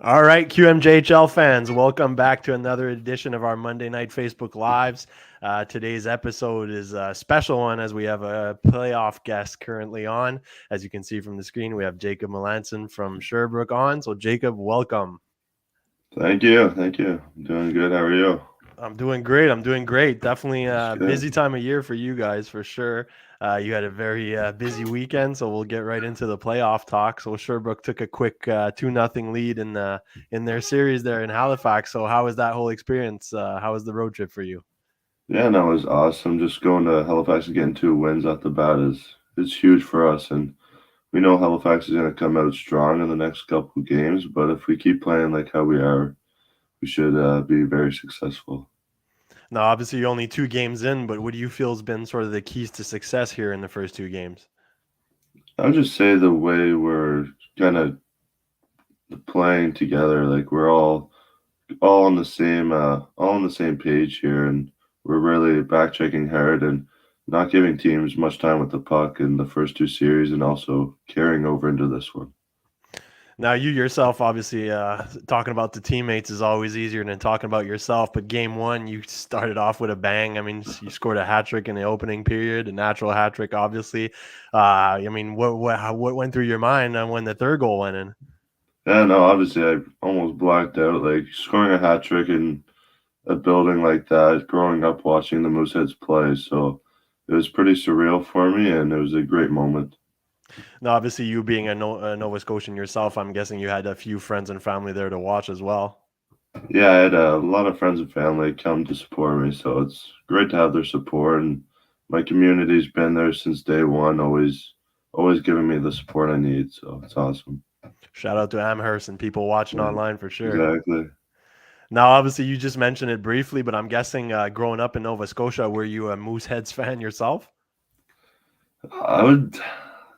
All right, QMJHL fans, welcome back to another edition of our Monday Night Facebook Lives. Today's episode is a special one as we have a playoff guest currently on. As you can see from the screen, we have Jacob Melanson from Sherbrooke on. So, Jacob, welcome. Thank you. Thank you. I'm doing good. How are you? I'm doing great. I'm doing great. Definitely That's a good. busy time of year for you guys for sure. You had a very busy weekend, so we'll get right into the playoff talk. So Sherbrooke took a quick 2-0 lead in their series there in Halifax. So how was that whole experience? How was the road trip for you? Yeah, no, it was awesome. Just going to Halifax and getting 2 wins off the bat is huge for us, and we know Halifax is going to come out strong in the next couple of games. But if we keep playing like how we are, we should be very successful. Now, obviously, you're only 2 games in, but what do you feel has been sort of the keys to success here in the first 2 games? I would just say the way we're kind of playing together, like we're all on the same page here, and we're really back checking hard and not giving teams much time with the puck in the first two series, and also carrying over into this one. Now, you yourself, obviously, talking about the teammates is always easier than talking about yourself. But game one, you started off with a bang. I mean, you scored a hat trick in the opening period, a natural hat trick, obviously. I mean, what went through your mind when the third goal went in? Yeah, no, obviously I almost blacked out. Like scoring a hat trick in a building like that, growing up watching the Mooseheads play, so it was pretty surreal for me, and it was a great moment. Now, obviously, you being a Nova Scotian yourself, I'm guessing you had a few friends and family there to watch as well. Yeah, I had a lot of friends and family come to support me, so it's great to have their support. And my community's been there since day one, always giving me the support I need. So it's awesome. Shout out to Amherst and people watching Yeah, online for sure. exactly. Now, obviously, you just mentioned it briefly, but I'm guessing growing up in Nova Scotia, were you a Mooseheads fan yourself? I would.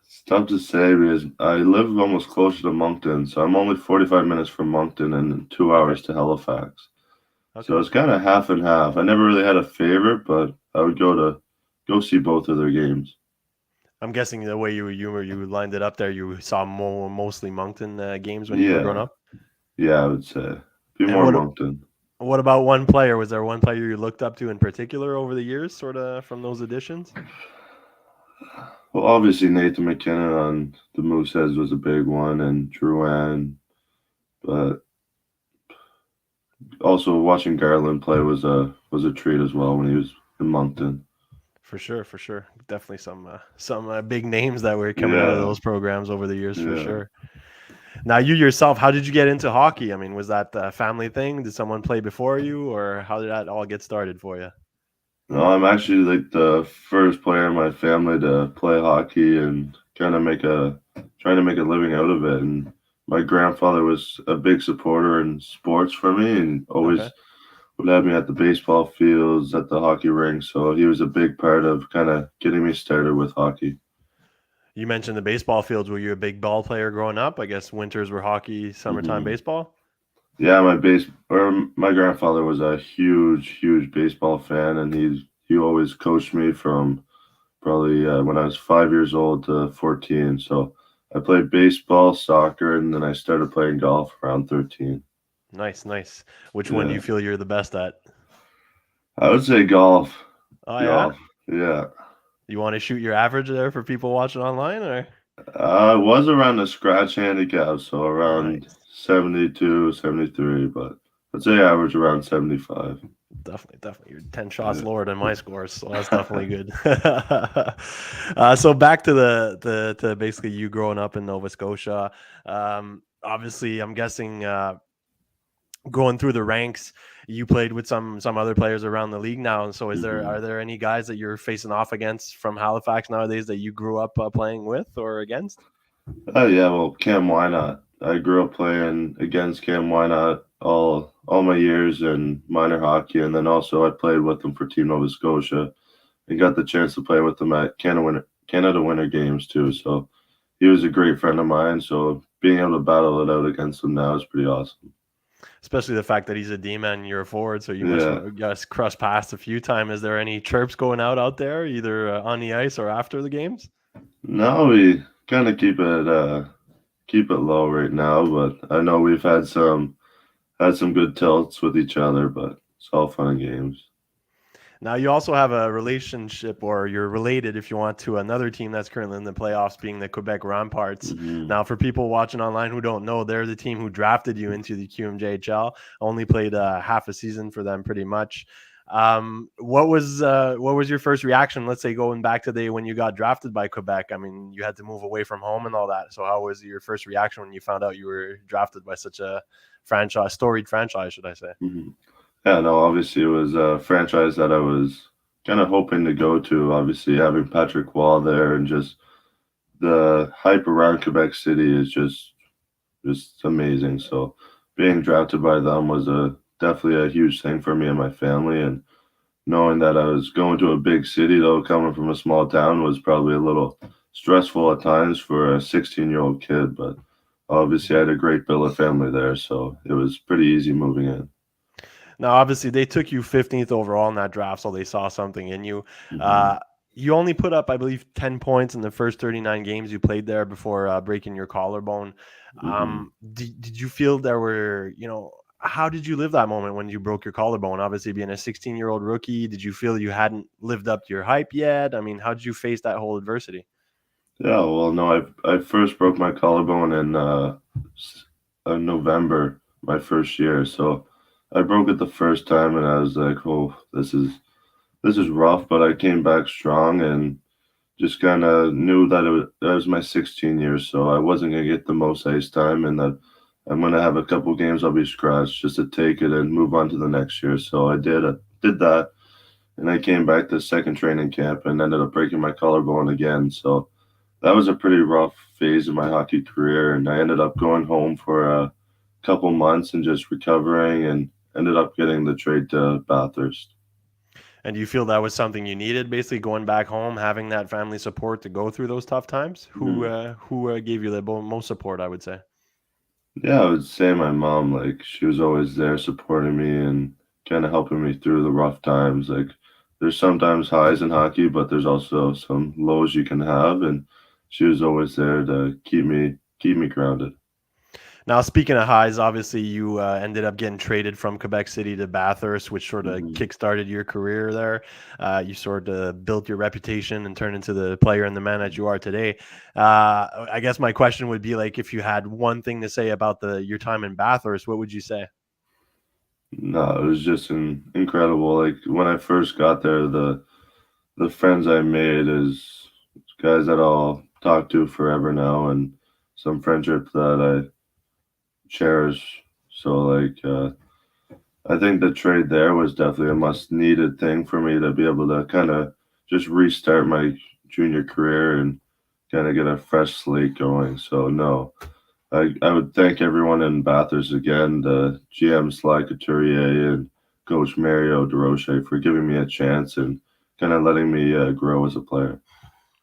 It's tough to say because I live almost closer to Moncton, so I'm only 45 minutes from Moncton and two Okay. hours to Halifax. So Okay. it's kind of half and half. I never really had a favorite, but I would go see both of their games. I'm guessing the way you lined it up there, you saw mostly Moncton games when you were growing Yeah, up. yeah, I would say be And more Moncton. what about one player? Was there one player you looked up to in particular over the years, sort of from those editions? Well, obviously Nathan McKinnon on the Mooseheads was a big one, and Drouin, but also watching Garland play was a treat as well when he was in Moncton. For sure, for sure. Definitely some big names that were coming out of Yeah, those programs over the years for yeah. sure. Now, you yourself, how did you get into hockey? I mean, was that a family thing? Did someone play before you, or how did that all get started for you? No, I'm actually like the first player in my family to play hockey and kind of trying to make a living out of it. And my grandfather was a big supporter in sports for me, and Okay. always would have me at the baseball fields, at the hockey rink. So he was a big part of kind of getting me started with hockey. You mentioned the baseball fields. Were you a big ball player growing up? I guess winters were hockey, summertime hmm baseball. Yeah, my grandfather was a huge baseball fan, and he always coached me from probably when I was 5 years old to 14. So I played baseball, soccer, and then I started playing golf around 13. Nice, nice. Which one do Yeah, you feel you're the best at? I would say golf. Oh yeah. Golf. Yeah. You want to shoot your average there for people watching online, or I was around the scratch handicap, so around nice? 72, 73, but I'd say average around 75. Definitely, definitely. You're 10 shots Yeah. lower than my scores, so that's definitely good. So back to to basically you growing up in Nova Scotia. Obviously, I'm guessing going through the ranks, you played with some other players around the league now. And so, hmm are there any guys that you're facing off against from Halifax nowadays that you grew up playing with or against? Oh yeah, well, Cam Wynot. I grew up playing against Cam Wynot all my years in minor hockey, and then also I played with him for Team Nova Scotia and got the chance to play with him at Canada Winter Games too. So he was a great friend of mine. So being able to battle it out against him now is pretty awesome. Especially the fact that he's a D man, you're a forward, so you must Yeah. have just crossed past a few times. Is there any chirps going out there, either on the ice or after the games? No, we kind of keep it keep it low right now, but I know we've had some good tilts with each other, but it's all fun and games. Now you also have a relationship, or you're related, if you want, to another team that's currently in the playoffs, being the Quebec Ramparts. Hmm. Now, for people watching online who don't know, they're the team who drafted you into the QMJHL. Only played half a season for them, pretty much. What was your first reaction? Let's say going back to the day when you got drafted by Quebec. I mean, you had to move away from home and all that. So, how was your first reaction when you found out you were drafted by such a storied franchise, should I say? Hmm. Yeah, no, obviously it was a franchise that I was kind of hoping to go to. Obviously, having Patrick Wall there and just the hype around Quebec City is just amazing. So being drafted by them was a definitely a huge thing for me and my family. And knowing that I was going to a big city, though, coming from a small town, was probably a little stressful at times for a 16-year-old kid. But obviously, I had a great billet family there, so it was pretty easy moving in. Now, obviously, they took you 15th overall in that draft, so they saw something in you. Hmm. Uh, you only put up, I believe, 10 points in the first 39 games you played there before breaking your collarbone. Hmm. Did you feel there were, how did you live that moment when you broke your collarbone? Obviously, being a 16-year-old rookie, did you feel you hadn't lived up to your hype yet? I mean, how did you face that whole adversity? Yeah, well, no, I first broke my collarbone in November, my first year. So I broke it the first time, and I was like, "Oh, this is rough." But I came back strong and just kind of knew that that was my 16 years, so I wasn't gonna get the most ice time, and that I'm gonna have a couple games I'll be scratched just to take it and move on to the next year. So I did that, and I came back to second training camp and ended up breaking my collarbone again. So that was a pretty rough phase of my hockey career, and I ended up going home for a couple months and just recovering, and ended up getting the trade to Bathurst. And do you feel that was something you needed, basically going back home, having that family support to go through those tough times? Mhm. Who gave you the most support, I would say? Yeah, I would say my mom, like, she was always there supporting me and kind of helping me through the rough times. Like, there's sometimes highs in hockey, but there's also some lows you can have, and she was always there to keep me grounded. Now, speaking of highs, obviously you ended up getting traded from Quebec City to Bathurst, which sort of Hmm. kickstarted your career there. You sort of built your reputation and turned into the player and the man that you are today. I guess my question would be like, if you had one thing to say about your time in Bathurst, what would you say? No, it was just incredible. Like when I first got there, the friends I made is guys that I'll talk to forever now, and some friendship that I cherish. So like I think the trade there was definitely a must needed thing for me to be able to kind of just restart my junior career and kind of get a fresh slate going. So no, I would thank everyone in Bathurst again, the GM Sly Couturier and Coach Mario DeRoche for giving me a chance and kind of letting me grow as a player.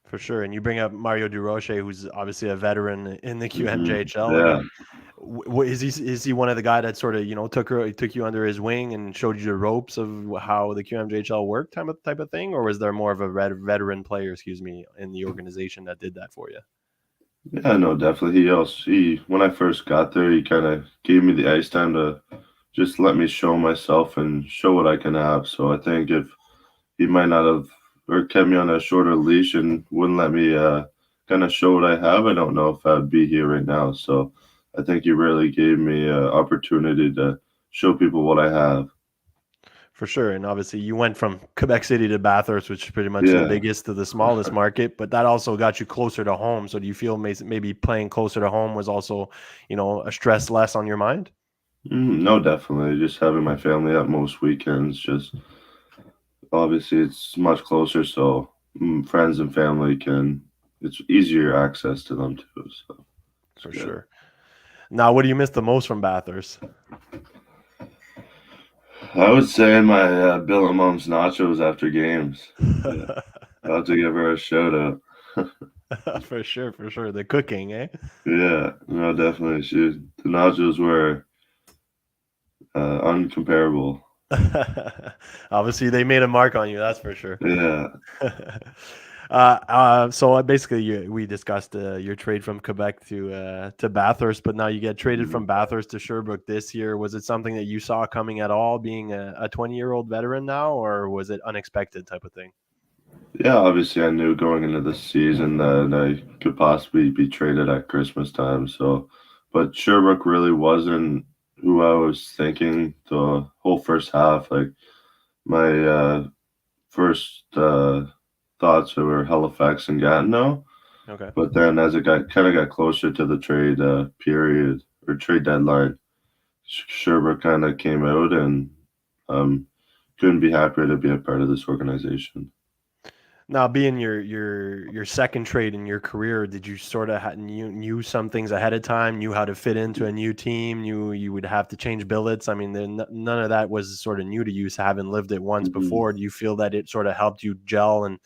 For sure. And you bring up Mario Duroche, who's obviously a veteran in the Hmm. QMJHL. I Yeah. mean, is he one of the guy that sort of took you under his wing and showed you the ropes of how the QMJHL worked, type of thing, or was there more of a veteran player, excuse me, in the organization that did that for you? Yeah, no, definitely. He when I first got there, he kind of gave me the ice time to just let me show myself and show what I can have. So I think if he might not have or kept me on a shorter leash and wouldn't let me kind of show what I have, I don't know if I'd be here right now. So I think he really gave me an opportunity to show people what I have. For sure. And obviously, you went from Quebec City to Bathurst, which is pretty much the Yeah. biggest to the smallest market, but that also got you closer to home. So do you feel maybe playing closer to home was also, a stress less on your mind? No, definitely. Just having my family up most weekends, just obviously it's much closer, so friends and family it's easier access to them too. So it's For good. sure. Now, what do you miss the most from Bathurst? I would say my Bill and Mom's nachos after games. Yeah, I'll have to give her a shout out. For sure, for sure. The cooking, eh? Yeah, no, definitely. The nachos were uncomparable. Obviously, they made a mark on you, that's for sure. Yeah. So basically, we discussed your trade from Quebec to Bathurst, but now you get traded from Bathurst to Sherbrooke this year. Was it something that you saw coming at all, being a 20-year-old veteran now, or was it unexpected type of thing? Yeah, obviously I knew going into the season that I could possibly be traded at Christmas time. So, but Sherbrooke really wasn't who I was thinking the whole first half. Like my first thoughts were Halifax and Gatineau, Okay. but then as it got closer to the trade period or trade deadline, Sherbrooke kind of came out, and um, couldn't be happier to be a part of this organization. Now, being your second trade in your career, did you sort of knew some things ahead of time, knew how to fit into a new team, knew you would have to change billets? I mean, none of that was sort of new to you, so having lived it once Mhm. before. Do you feel that it sort of helped you gel and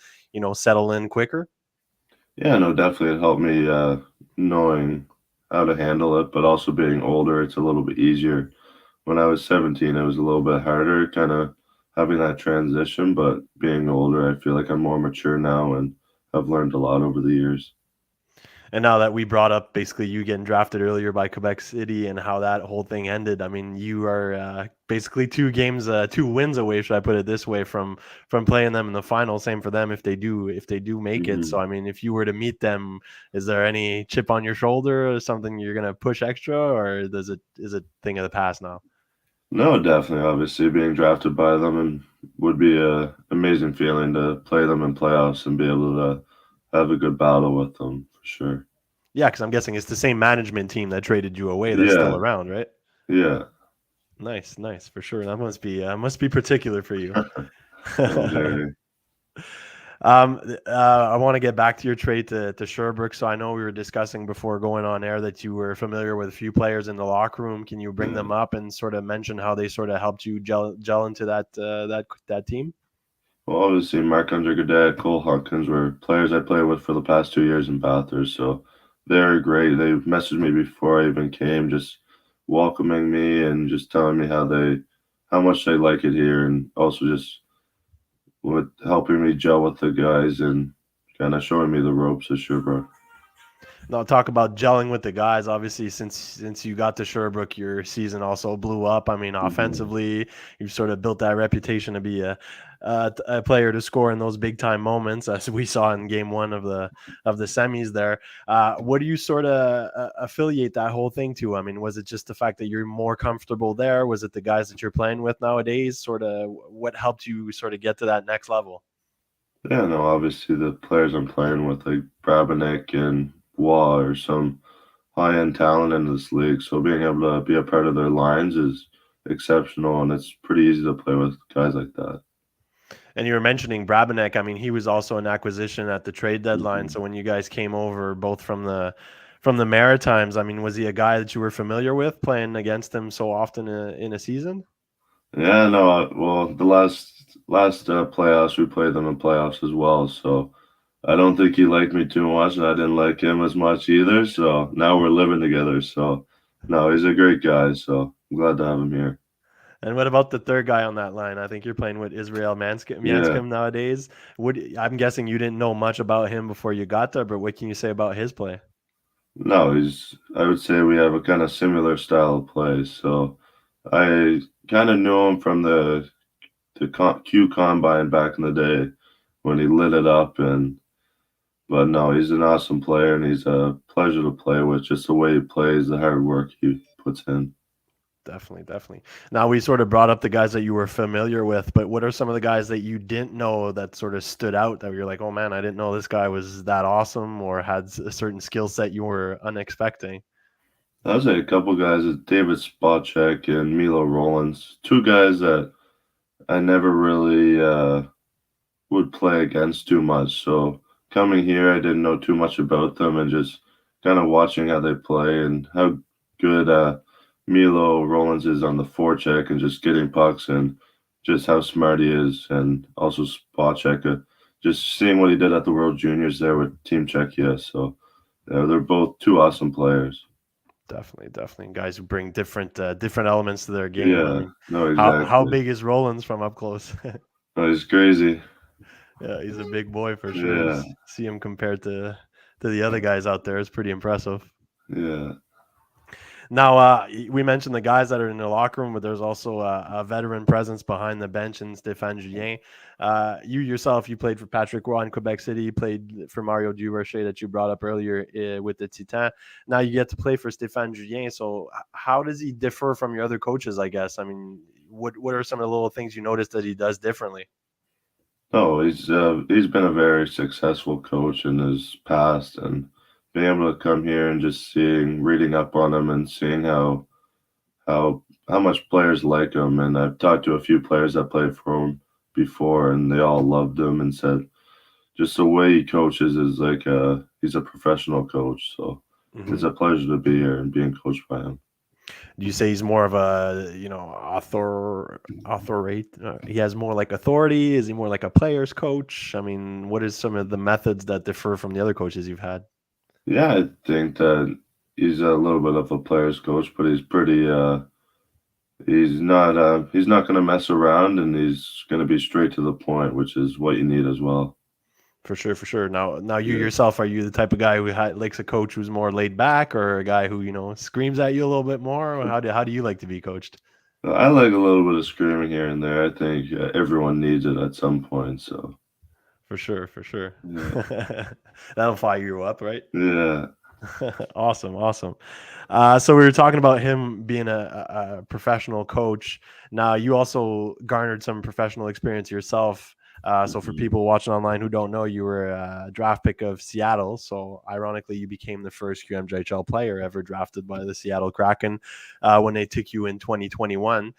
settle in quicker? Yeah, no, definitely it helped me knowing how to handle it, but also being older, it's a little bit easier. When I was 17, it was a little bit harder, kind of having that transition, but being older, I feel like I'm more mature now and I've learned a lot over the years. And now that we brought up basically you getting drafted earlier by Quebec City and how that whole thing ended, I mean, you are basically 2 wins away, should I put it this way, from playing them in the final. Same for them if they do make it. So Hmm. I mean, if you were to meet them, is there any chip on your shoulder or something you're gonna push extra, or is it thing of the past now? No, definitely. Obviously, being drafted by them and would be a amazing feeling to play them in playoffs and be able to have a good battle with them for sure. Yeah, because I'm guessing it's the same management team that traded you away that's still Yeah, around, right? yeah. Nice, nice for sure. That must be particular for you. No, very. I want to get back to your trade to Sherbrooke. So I know we were discussing before going on air that you were familiar with a few players in the locker room. Can you bring Yeah. them up and sort of mention how they sort of helped you gel into that team? Well, obviously, Marc-Andre Godet, Cole Hunkins were players I played with for the past 2 years in Bathurst, so they're great. They messaged me before I even came, just welcoming me and just telling me how much they like it here, and also just with helping me gel with the guys and kind of showing me the ropes of Sherbrooke. Now talk about gelling with the guys. Obviously, since you got to Sherbrooke, your season also blew up. I mean, Hmm. offensively, you've sort of built that reputation to be a player to score in those big time moments, as we saw in Game One of the semis. There, what do you sort of affiliate that whole thing to? I mean, was it just the fact that you're more comfortable there? Was it the guys that you're playing with nowadays? Sort of what helped you sort of get to that next level? Yeah, no, obviously the players I'm playing with, like Brabham and Waugh, are some high-end talent in this league. So being able to be a part of their lines is exceptional, and it's pretty easy to play with guys like that. And you were mentioning Brabenek. I mean, he was also an acquisition at the trade deadline. Hmm. So when you guys came over, both from the Maritimes, I mean, was he a guy that you were familiar with playing against him so often in a season? Yeah, no, well, the last playoffs we played them in playoffs as well. So I don't think he liked me too much, and I didn't like him as much either. So now we're living together. So no, he's a great guy. So I'm glad to have him here. And what about the third guy on that line? I think you're playing with Israel Yeah. Manskim nowadays. I'm guessing you didn't know much about him before you got there, but what can you say about his play? No, I would say we have a kind of similar style of play. So I kind of knew him from the Q Combine back in the day when he lit it up. But no, he's an awesome player and he's a pleasure to play with. Just the way he plays, the hard work he puts in. Definitely, definitely. Now we sort of brought up the guys that you were familiar with, but what are some of the guys that you didn't know that sort of stood out that you're like, oh man, I didn't know this guy was that awesome or had a certain skill set you were unexpecting? I would say a couple guys, David Spacek and Milo Rollins, two guys that I never really would play against too much. So coming here, I didn't know too much about them, and just kind of watching how they play and how good Milo Rollins is on the forecheck and just getting pucks, and just how smart he is, and also Spacek, just seeing what he did at the World Juniors there with Team Czechia. So yeah, they're both two awesome players. Definitely, definitely. Guys who bring different elements to their game. I Yeah, mean, no, how exactly. big is Rollins from up close? No, he's crazy. Yeah, he's a big boy for sure. Yeah, See him compared to the other guys out there. It's pretty impressive. yeah. Now, we mentioned the guys that are in the locker room, but there's also a veteran presence behind the bench in Stéphane Julien. You yourself, you played for Patrick Roy in Quebec City. You played for Mario Durocher that you brought up earlier with the Titans. Now you get to play for Stéphane Julien. So how does he differ from your other coaches, I guess? I mean, what are some of the little things you noticed that he does differently? No, he's been a very successful coach in his past, and being able to come here and just reading up on him, and seeing how much players like him. And I've talked to a few players that played for him before, and they all loved him and said just the way he coaches is like he's a professional coach. So it's Mm-hmm. a pleasure to be here and being coached by him. Do you say he's more of a, authorate? He has more like authority. Is he more like a player's coach? I mean, what is some of the methods that differ from the other coaches you've had? Yeah, I think that he's a little bit of a player's coach, but he's pretty. He's not going to mess around, and he's going to be straight to the point, which is what you need as well. For sure, for sure. Now you Yeah. yourself, are you the type of guy who likes a coach who's more laid back, or a guy who screams at you a little bit more? Or how do you like to be coached? I like a little bit of screaming here and there. I think everyone needs it at some point. So For sure, for sure. yeah, That'll fire you up, right? yeah. Awesome, awesome. So we were talking about him being a professional coach. Now you also garnered some professional experience yourself. So for Mhm. people watching online who don't know, you were a draft pick of Seattle. So ironically, you became the first QMJHL player ever drafted by the Seattle Kraken when they took you in 2021.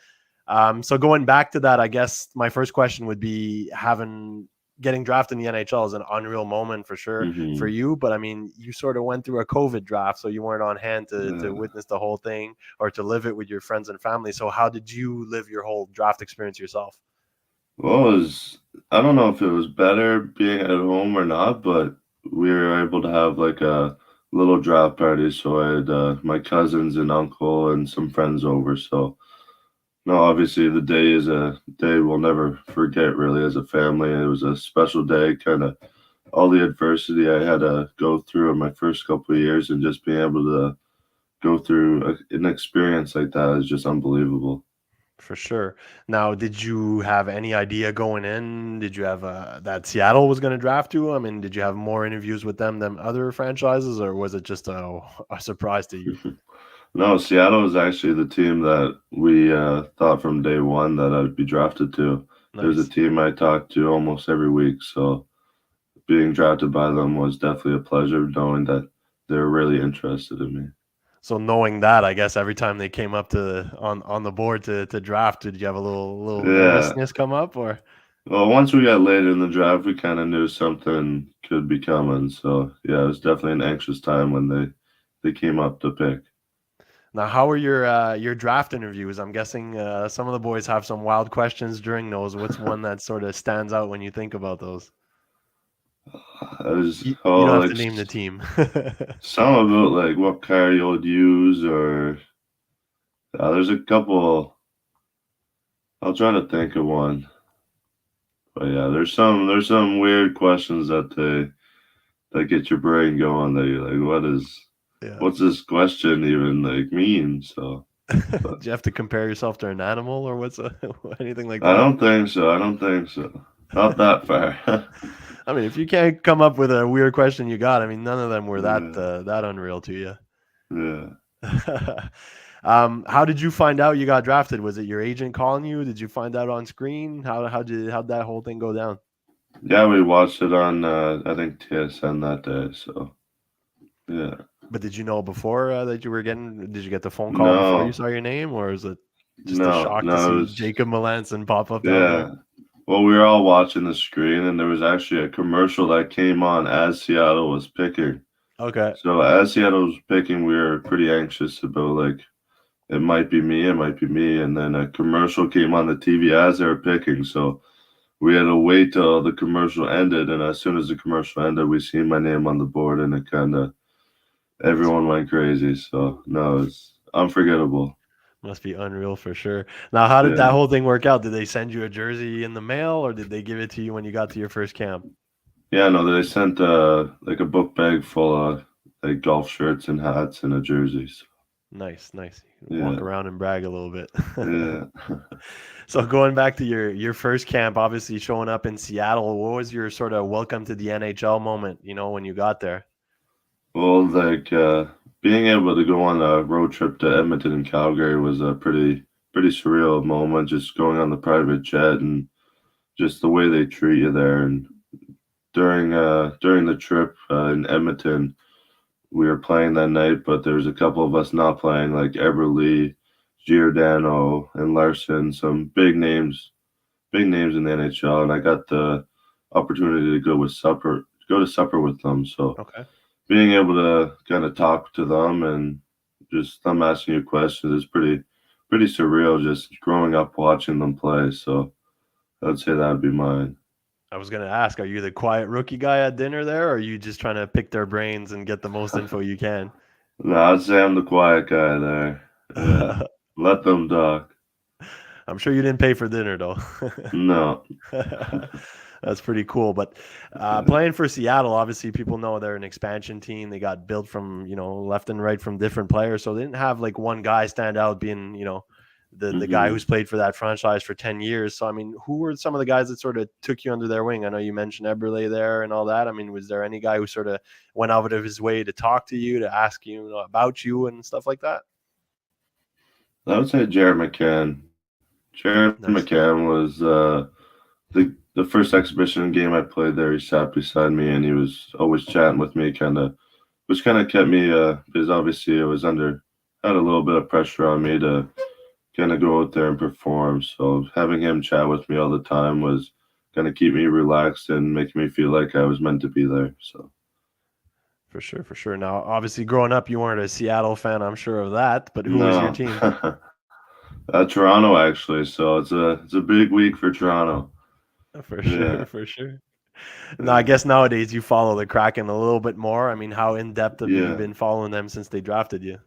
So going back to that, I guess my first question would be getting drafted in the NHL is an unreal moment for sure for Mhm. you. But I mean, you sort of went through a COVID draft, so you weren't on hand to Yeah. witness the whole thing or to live it with your friends and family. So how did you live your whole draft experience yourself? Well, I don't know if it was better being at home or not, but we were able to have like a little draft party. So I had my cousins and uncle and some friends over. So no, obviously the day is a day we'll never forget. Really, as a family, it was a special day. Kind of all the adversity I had to go through in my first couple of years, and just being able to go through an experience like that is just unbelievable. For sure. Now, did you have any idea going in? Did you have that Seattle was going to draft you? I mean, did you have more interviews with them than other franchises, or was it just a surprise to you? No, Seattle was actually the team that we thought from day one that I'd be drafted to. It was a Nice. team I talked to almost every week, so being drafted by them was definitely a pleasure, knowing that they were really interested in me. So knowing that, I guess every time they came up to on the board to draft, did you have a little Yeah. nervousness come up, or? Well, once we got later in the draft, we kind of knew something could be coming. So yeah, it was definitely an anxious time when they came up to pick. Now, how were your draft interviews? I'm guessing some of the boys have some wild questions during those. What's one that sort of stands out when you think about those? I was You don't all have like to name the team. some about like what car you would use, or there's a couple. I'll try to think of one. But yeah, there's some weird questions that get your brain going. That you're like, Yeah. what's this question even like mean? So, Do but you have to compare yourself to an animal or anything like I that? don't think so. I don't think so. Not that far. I mean, if you can't come up with a weird question, you got. I mean, none of them were Yeah, that unreal to you. yeah. How did you find out you got drafted? Was it your agent calling you? Did you find out on screen? How'd that whole thing go down? Yeah, we watched it on I think TSN that day. So yeah. But did you know before that you were getting? Did you get the phone call before you No, saw your name, or is it just a no, shock to no. It see was Jacob Melanson pop up down there? yeah. Well, we were all watching the screen, and there was actually a commercial that came on as Seattle was picking. Okay, So as Seattle was picking, we were pretty anxious about like it might be me, it might be me, and then a commercial came on the TV as they were picking. So we had to wait till the commercial ended, and as soon as the commercial ended, we seen my name on the board, and it kind of that's everyone went crazy. So no, it's unforgettable. Must be unreal for sure. Now, how did that Yeah. whole thing work out? Did they send you a jersey in the mail, or did they give it to you when you got to your first camp? Yeah, no, they sent like a book bag full of like golf shirts and hats and jerseys. Nice, nice. You can walk Yeah, around and brag a little bit. yeah. So going back to your first camp, obviously showing up in Seattle, what was your sort of welcome to the NHL moment, when you got there? Well, like being able to go on a road trip to Edmonton and Calgary was a pretty surreal moment. Just going on the private jet and just the way they treat you there. And during the trip in Edmonton, we were playing that night, but there was a couple of us not playing, like Everly, Giordano, and Larson, some big names in the NHL, and I got the opportunity to go to supper with them. So Okay. being able to kind of talk to them and just them asking you questions is pretty surreal. Just growing up watching them play. So I'd say that'd be mine. I was gonna ask, are you the quiet rookie guy at dinner there, or are you just trying to pick their brains and get the most info you can? No, I'd say I'm the quiet guy there. Yeah, let them talk. I'm sure you didn't pay for dinner though. No. That's pretty cool. But playing for Seattle, obviously people know they're an expansion team. They got built from, left and right from different players. So they didn't have like one guy stand out being, the guy Hmm. who's played for that franchise for 10 years. So I mean, who were some of the guys that sort of took you under their wing? I know you mentioned Eberle there and all that. I mean, was there any guy who sort of went out of his way to talk to you, to ask you, about you and stuff like that? I would say Jared McCann. Jared Nice. McCann was the first exhibition game I played there. He sat beside me and he was always chatting with me, which kind of kept me because obviously I was had a little bit of pressure on me to kind of go out there and perform. So having him chat with me all the time was kind of keep me relaxed and making me feel like I was meant to be there. So For sure, for sure. Now, obviously, growing up, you weren't a Seattle fan, I'm sure of that. But who was your no, team? Toronto actually. So it's a big week for Toronto. For sure, Yeah, for sure. Now, I yeah, guess nowadays you follow the Kraken a little bit more. I mean, how in depth have you yeah. been following them since they drafted you?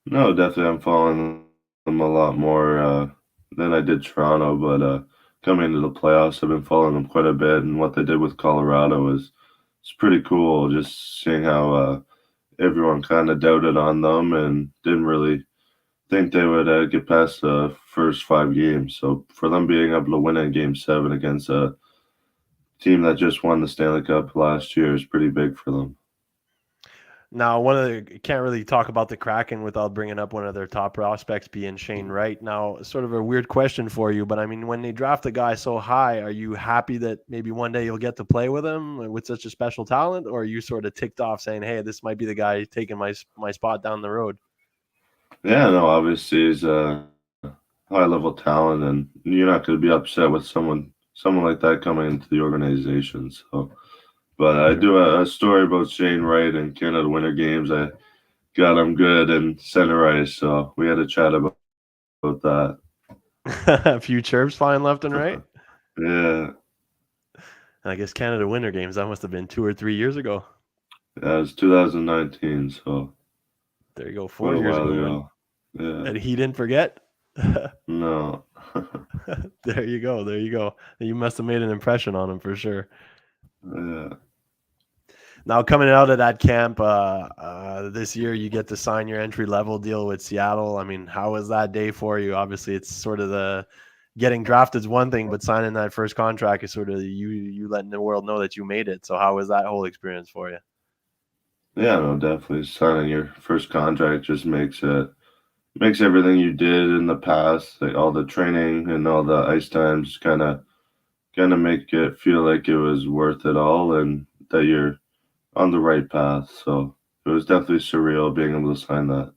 No, definitely I'm following them a lot more than I did Toronto. But coming into the playoffs, I've been following them quite a bit, and what they did with Colorado is it's pretty cool. Just seeing how everyone kind of doubted on them and didn't really think they would get past the first 5 games. So for them being able to win in Game 7 against a team that just won the Stanley Cup last year is pretty big for them. Now, one of the can't really talk about the Kraken without bringing up one of their top prospects being Shane Wright. Now, sort of a weird question for you, but I mean, when they draft a guy so high, are you happy that maybe one day you'll get to play with him with such a special talent, or are you sort of ticked off saying, "Hey, this might be the guy taking my spot down the road"? Yeah, no, obviously he's a high level talent, and you're not going to be upset with someone like that coming into the organization. So, but For I sure. do a story about Shane Wright and Canada Winter Games. I got him good in center ice, so we had a chat about that. A few chirps flying left and right. Yeah, I guess Canada Winter Games, that must have been 2 or 3 years ago. that was 2019, so There you go, quite 4 a years while ago, and ago. Yeah, and he didn't forget. no. There you go, there you go. You must have made an impression on him for sure. Yeah. Now coming out of that camp this year, you get to sign your entry level deal with Seattle. I mean, how was that day for you? Obviously, it's sort of the getting drafted is one thing, but signing that first contract is sort of you letting the world know that you made it. So how was that whole experience for you? Yeah, no, definitely signing your first contract just makes everything you did in the past, like all the training and all the ice times, kind of make it feel like it was worth it all, and that you're on the right path. So it was definitely surreal being able to sign that.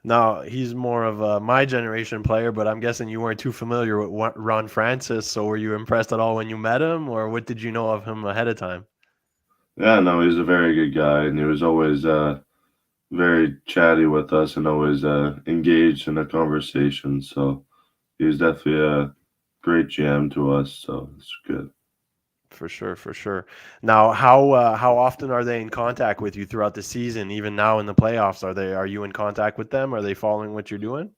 Now he's more of a my generation player, but I'm guessing you weren't too familiar with Ron Francis. So were you impressed at all when you met him, or what did you know of him ahead of time? Yeah, no, he's a very good guy, and he was always very chatty with us and always engaged in a conversation. So he was definitely a great GM to us. So it's good. For sure, for sure. Now, how often are they in contact with you throughout the season? Even now in the playoffs, are you in contact with them? Are they following what you're doing?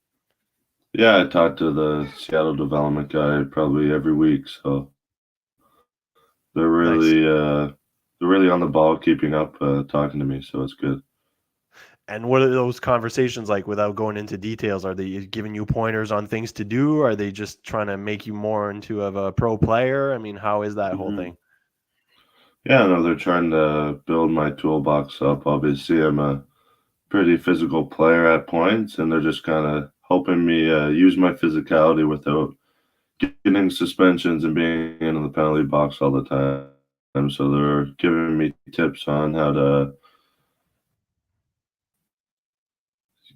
Yeah, I talk to the Seattle development guy probably every week, so they're Nice. really they're really on the ball, keeping up, talking to me, so it's good. And what are those conversations like without going into details? Are they giving you pointers on things to do? Are they just trying to make you more into of a pro player? I mean, how is that whole Hmm. thing? Yeah, no, they're trying to build my toolbox up. Obviously, I'm a pretty physical player at points, and they're just kind of helping me use my physicality without getting suspensions and being in the penalty box all the time. So they're giving me tips on how to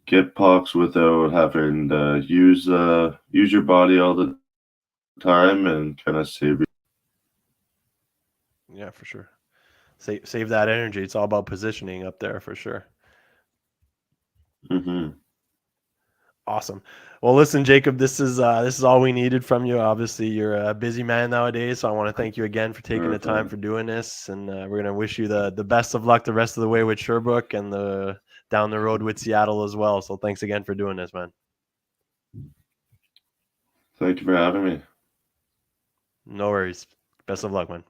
get pucks without having to use your body all the time and kind of save. Yeah, for sure. Save that energy. It's all about positioning up there for sure. Mm-hmm. Awesome. Well, listen, Jacob, this is all we needed from you. Obviously, you're a busy man nowadays, so I want to thank you again for taking the time Perfect. for doing this, and we're gonna wish you the best of luck the rest of the way with Sherbrooke and the down the road with Seattle as well. So thanks again for doing this, man. Thank you for having me. No worries. Best of luck, man.